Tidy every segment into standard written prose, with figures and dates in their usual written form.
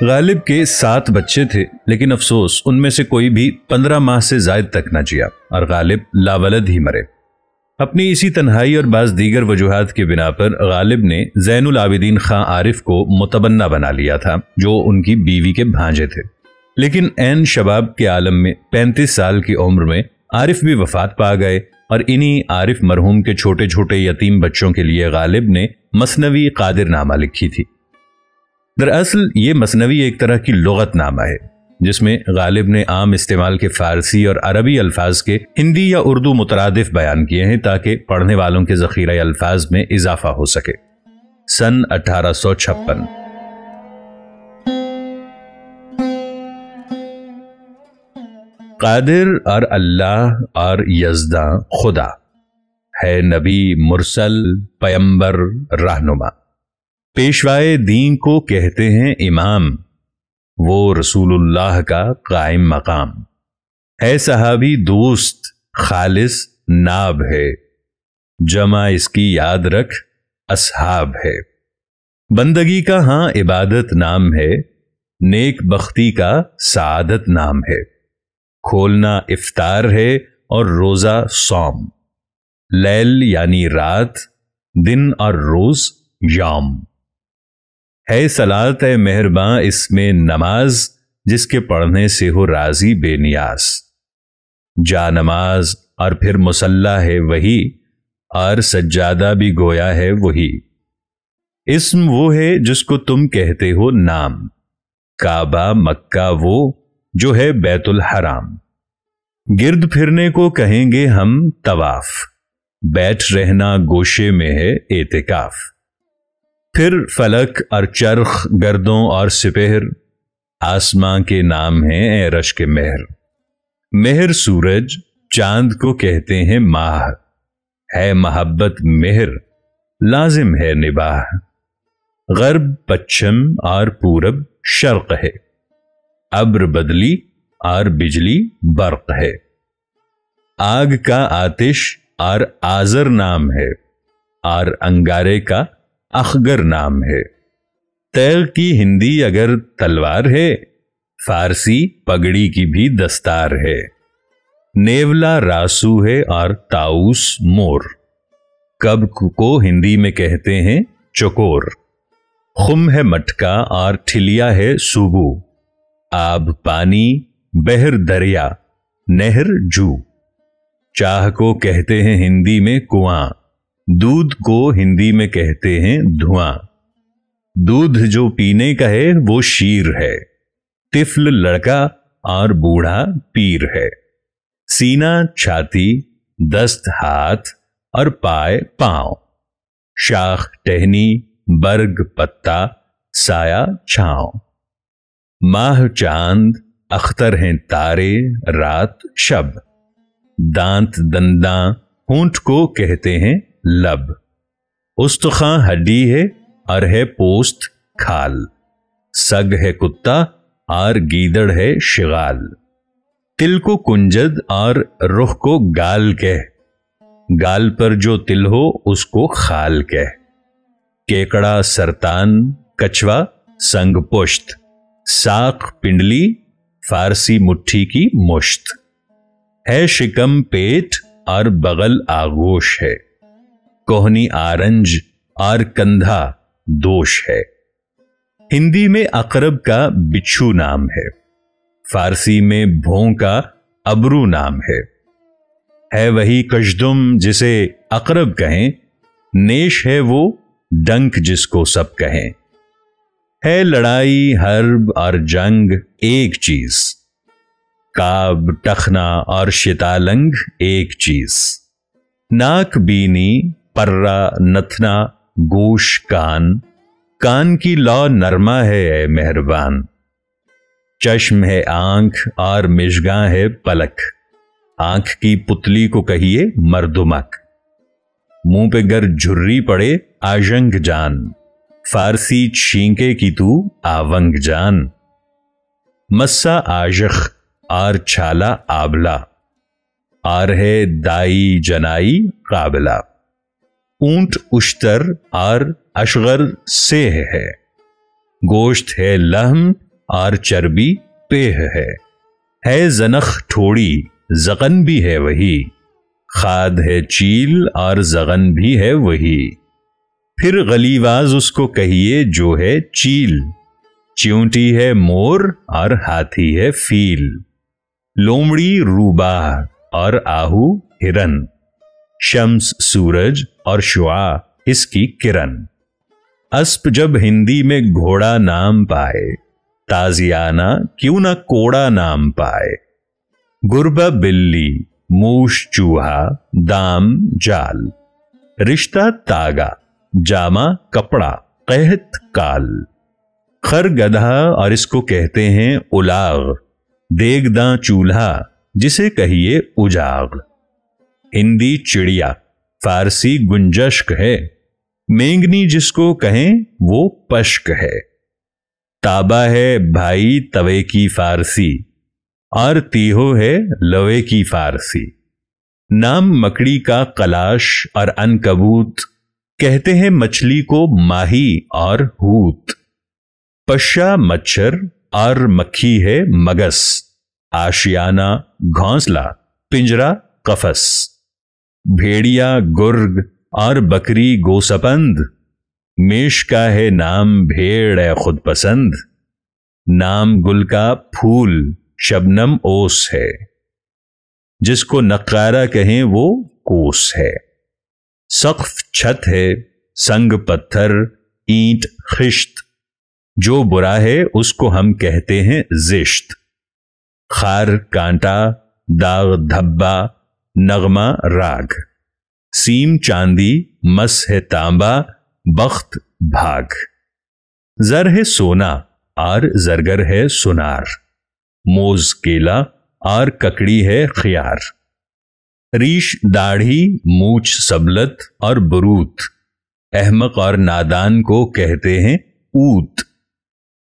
غالب کے 7 بچے تھے، لیکن افسوس ان میں سے کوئی بھی 15 ماہ سے زائد تک نہ جیا اور غالب لاولد ہی مرے۔ اپنی اسی تنہائی اور بعض دیگر وجوہات کی بنا پر غالب نے زین العابدین خاں عارف کو متبنہ بنا لیا تھا، جو ان کی بیوی کے بھانجے تھے۔ لیکن عین شباب کے عالم میں 35 سال کی عمر میں عارف بھی وفات پا گئے، اور انہی عارف مرحوم کے چھوٹے چھوٹے یتیم بچوں کے لیے غالب نے مثنوی قادر نامہ لکھی تھی۔ دراصل یہ مثنوی ایک طرح کی لغت نامہ ہے، جس میں غالب نے عام استعمال کے فارسی اور عربی الفاظ کے ہندی یا اردو مترادف بیان کیے ہیں تاکہ پڑھنے والوں کے ذخیرہ الفاظ میں اضافہ ہو سکے۔ سن 1856۔ قادر اور اللہ اور یزداں خدا ہے، نبی مرسل پیمبر رہنما، پیشوائے دین کو کہتے ہیں امام، وہ رسول اللہ کا قائم مقام ہے، صحابی دوست خالص ناب ہے، جمع اس کی یاد رکھ اصحاب ہے، بندگی کا ہاں عبادت نام ہے، نیک بختی کا سعادت نام ہے، کھولنا افطار ہے اور روزہ صوم، لیل یعنی رات، دن اور روز یوم ہے، صلاۃ مہرباں اس میں نماز، جس کے پڑھنے سے ہو راضی بے نیاز، جا نماز اور پھر مصلی ہے وہی، اور سجادہ بھی گویا ہے وہی، اسم وہ ہے جس کو تم کہتے ہو نام، کعبہ مکہ وہ جو ہے بیت الحرام، گرد پھرنے کو کہیں گے ہم طواف، بیٹھ رہنا گوشے میں ہے اعتکاف، پھر فلک اور چرخ، گردوں اور سپہر، آسماں کے نام ہیں اے رش کے مہر، مہر سورج، چاند کو کہتے ہیں ماہ، ہے محبت مہر، لازم ہے نباہ، غرب پچھم اور پورب شرق ہے، ابر بدلی اور بجلی برق ہے، آگ کا آتش اور آذر نام ہے، اور انگارے کا اخگر نام ہے، تیغ کی ہندی اگر تلوار ہے، فارسی پگڑی کی بھی دستار ہے، نیولا راسو ہے اور تاؤس مور، کب کو ہندی میں کہتے ہیں چکور، خم ہے مٹکا اور ٹھلیا ہے سوبو، آب پانی، بحر دریا، نہر جو، چاہ کو کہتے ہیں ہندی میں کنواں، دودھ کو ہندی میں کہتے ہیں دھواں، دودھ جو پینے کا ہے وہ شیر ہے، طفل لڑکا اور بوڑھا پیر ہے، سینہ چھاتی، دست ہاتھ اور پائے پاؤں، شاخ ٹہنی، برگ پتا، سایہ چھاؤں، ماہ چاند، اختر ہیں تارے، رات شب، دانت دنداں، ہونٹ کو کہتے ہیں لب، استخواں ہڈی ہے اور ہے پوست کھال، سگ ہے کتا اور گیدڑ ہے شغال، تل کو کنجد اور رخ کو گال کہہ، گال پر جو تل ہو اس کو خال کہہ، کیکڑا سرطان، کچھوا سنگ پشت، ساق پنڈلی، فارسی مٹھی کی مشت، ہے شکم پیٹ اور بغل آغوش ہے، کوہنی آرنج اور کندھا دوش ہے، ہندی میں عقرب کا بچھو نام ہے، فارسی میں بھوں کا ابرو نام ہے وہی کشدم جسے عقرب کہیں، نیش ہے وہ ڈنک جس کو سب کہیں، ہے لڑائی حرب اور جنگ ایک چیز، کاب ٹخنا اور شتالنگ ایک چیز، ناک بینی، پرہ نتنا، گوش کان، کان کی لو نرما ہے اے مہربان، چشم ہے آنکھ اور مژگاں ہے پلک، آنکھ کی پتلی کو کہیے مردمک، منہ پہ گر جھری پڑے آژنگ جان، فارسی چھینکے کی تو آونگ جان، مسا آژخ اور چھالا آبلا، اور ہے دائی جنائی قابلہ، اونٹ اشتر اور اشغر سیہ ہے، گوشت ہے لحم اور چربی پیہ ہے زنخ ٹھوڑی زغن بھی ہے وہی، خاد ہے چیل اور زغن بھی ہے وہی، پھر غلیواز اس کو کہیے جو ہے چیل، چیونٹی ہے مور اور ہاتھی ہے فیل، لومڑی روباہ اور آہو ہرن، شمس سورج اور شعاع اس کی کرن، اسپ جب ہندی میں گھوڑا نام پائے، تازیانہ کیوں نہ کوڑا نام پائے، گربہ بلی، موش چوہا، دام جال، رشتہ تاگا، جامہ کپڑا، قحط کال، خر گدھا اور اس کو کہتے ہیں الاغ، دیگ داں چولہا جسے کہیے اجاغ، ہندی چڑیا، فارسی گنجشک ہے، مینگنی جس کو کہیں وہ پشک ہے، تابا ہے بھائی توے کی فارسی، اور تیہو ہے لوے کی فارسی، نام مکڑی کا کلاش اور عنکبوت، کہتے ہیں مچھلی کو ماہی اور ہوت، پشا مچھر اور مکھی ہے مگس، آشیانہ گھونسلہ، پنجرا قفس، بھیڑیا گرگ اور بکری گوسپند، میش کا ہے نام بھیڑ ہے خود پسند، نام گل کا پھول شبنم اوس ہے، جس کو نقارہ کہیں وہ کوس ہے، سقف چھت ہے، سنگ پتھر، اینٹ خشت، جو برا ہے اس کو ہم کہتے ہیں زشت، خار کانٹا، داغ دھبا، نغمہ راگ، سیم چاندی، مس ہے تانبا، بخت بھاگ، زر ہے سونا اور زرگر ہے سنار، موز کیلا اور ککڑی ہے خیار، ریش داڑھی، مونچھ سبلت اور بروت، احمق اور نادان کو کہتے ہیں اوت،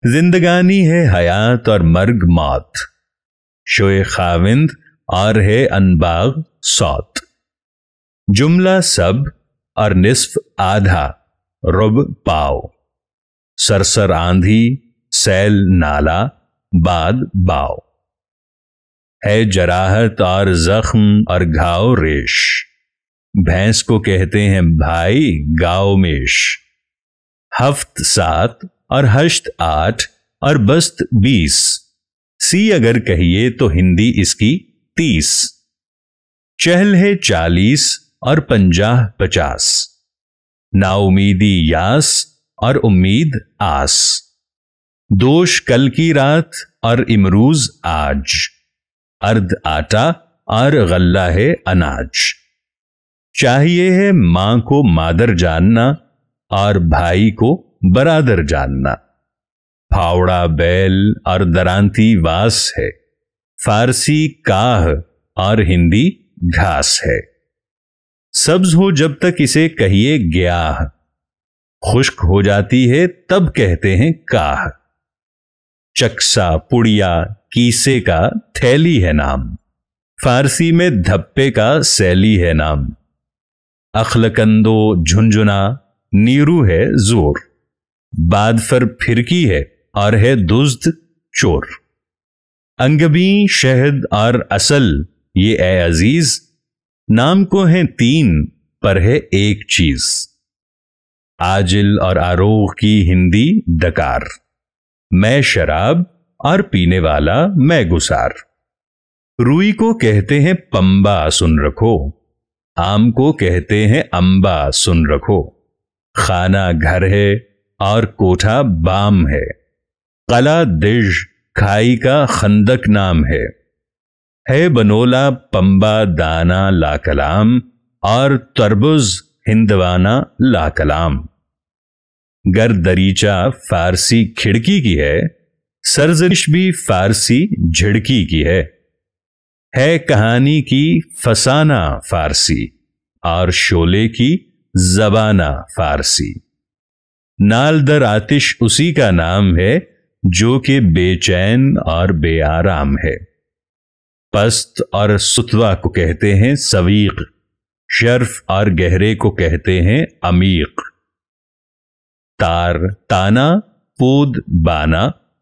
زندگانی ہے حیات اور مرگ موت، شوئے خاوند اور ہے انباغ سوت، جملہ سب اور نصف آدھا، رب پاؤ، سرسر آندھی، سیل نالا، باد باؤ، ہے جراحت اور زخم اور گھاؤ ریش، بھینس کو کہتے ہیں بھائی گاؤ میش، ہفت 7 اور ہشت 8 اور بست 20، سی اگر کہیے تو ہندی اس کی 30، چہل ہے 40 اور 50 نا امیدی یاس اور امید آس، دوش کل کی رات اور امروز آج، ارد آٹا اور غلہ ہے اناج، چاہیے ہے ماں کو مادر جاننا اور بھائی کو برادر جاننا، پھاوڑا بیل اور درانتی واس ہے، فارسی کاہ اور ہندی گھاس ہے، سبز ہو جب تک اسے کہیے گیاہ، خشک ہو جاتی ہے تب کہتے ہیں کاہ، چکسا پڑیا کیسے کا تھیلی ہے نام، فارسی میں دھپے کا سیلی ہے نام، اخلکندو جھنجھنا، نیرو ہے زور، بادفر پھرکی ہے اور ہے دزد چور، انگبیں شہد اور اصل یہ اے عزیز، نام کو ہیں 3 پر ہے ایک چیز، عاجل اور آروغ کی ہندی دکار، میں شراب اور پینے والا میں گسار، روئی کو کہتے ہیں پمبا سن رکھو، آم کو کہتے ہیں امبا سن رکھو، خانہ گھر ہے اور کوٹھا بام ہے، قلعہ دج کھائی کا خندق نام ہے بنولا پمبا دانا لا کلام، اور تربز ہندوانہ لا کلام، گر دریچہ فارسی کھڑکی کی ہے، سرزنش بھی فارسی جھڑکی کی ہے کہانی کی فسانہ فارسی، اور شولے کی زبانہ فارسی، نال در آتش اسی کا نام ہے جو کہ بے چین اور بے آرام ہے، پست اور ستوا کو کہتے ہیں سویق، شرف اور گہرے کو کہتے ہیں عمیق، تار تانا، پود بانا،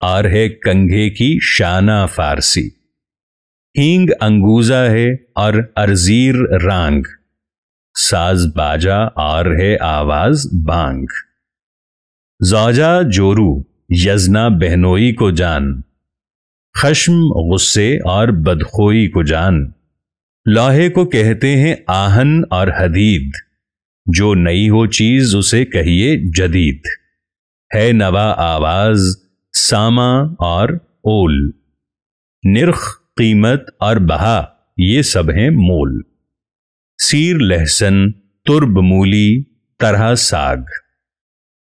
اور ہے کنگھے کی شانہ فارسی، ہینگ انگوزا ہے اور ارزیر رانگ، ساز باجا اور ہے آواز بانگ، زوجہ جورو یزنا بہنوئی کو جان، خشم غصے اور بدخوئی کو جان، لوہے کو کہتے ہیں آہن اور حدید، جو نئی ہو چیز اسے کہیے جدید، ہے نوا آواز ساما اور اول، نرخ قیمت اور بہا یہ سب ہیں مول، سیر لہسن ترب مولی طرح ساگ،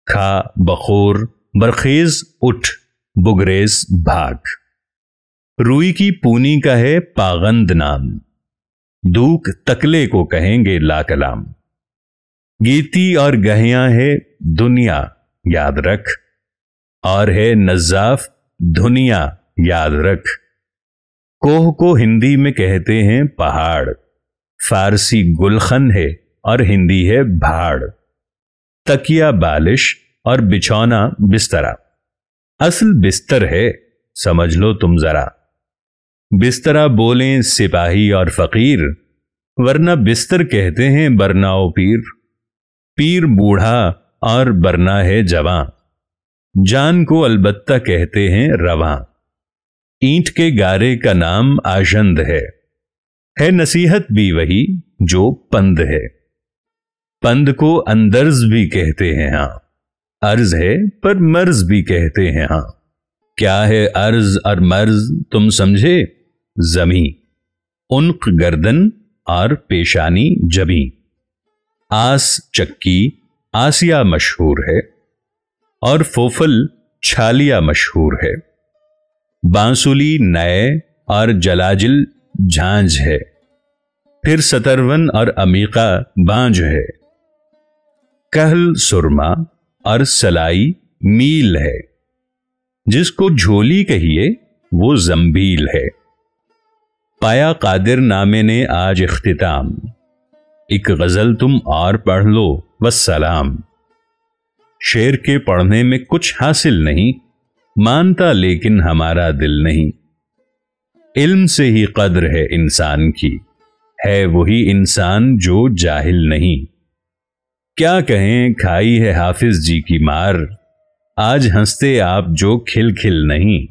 کھا بخور برخیز اٹھ بگریز بھاگ، روئی کی پونی کا ہے پاغند نام، دوک تکلے کو کہیں گے لا کلام، گیتی اور گہیاں ہے دنیا یاد رکھ، اور ہے نزاف دنیا یاد رکھ، کوہ کو ہندی میں کہتے ہیں پہاڑ، فارسی گلخن ہے اور ہندی ہے بھاڑ، تکیا بالش اور بچھونا بسترا، اصل بستر ہے سمجھ لو تم ذرا، بسترا بولیں سپاہی اور فقیر، ورنہ بستر کہتے ہیں برنا و پیر، پیر بوڑھا اور برنا ہے جواں، جان کو البتہ کہتے ہیں رواں، اینٹ کے گارے کا نام آشند ہے نصیحت بھی وہی جو پند ہے، پند کو اندرز بھی کہتے ہیں ہاں، عرض ہے پر مرض بھی کہتے ہیں ہاں، کیا ہے عرض اور مرض تم سمجھے، زمیں عنق گردن اور پیشانی جبیں، آس چکی آسیا مشہور ہے اور فوفل چھالیا مشہور ہے، بانسلی نئے اور جلاجل جھانجھ ہے، پھر سترون اور امیقہ بانج ہے، کہل سرما اور سلائی میل ہے، جس کو جھولی کہیے وہ زنبیل ہے، پایا قادر نامے نے آج اختتام، ایک غزل تم اور پڑھ لو والسلام، شعر کے پڑھنے میں کچھ حاصل نہیں، مانتا لیکن ہمارا دل نہیں، علم سے ہی قدر ہے انسان کی، ہے وہی انسان جو جاہل نہیں، کیا کہیں کھائی ہے حافظ جی کی مار، آج ہنستے آپ جو کھل کھل نہیں،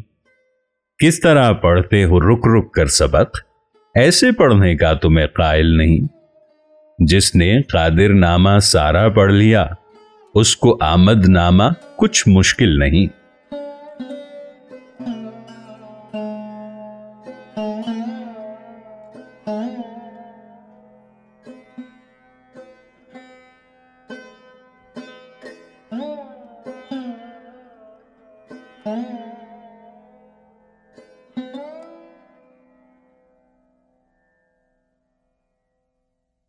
کس طرح پڑھتے ہو رک رک کر سبق، ایسے پڑھنے کا تمہیں قائل نہیں، جس نے قادر نامہ سارا پڑھ لیا اس کو آمد نامہ کچھ مشکل نہیں۔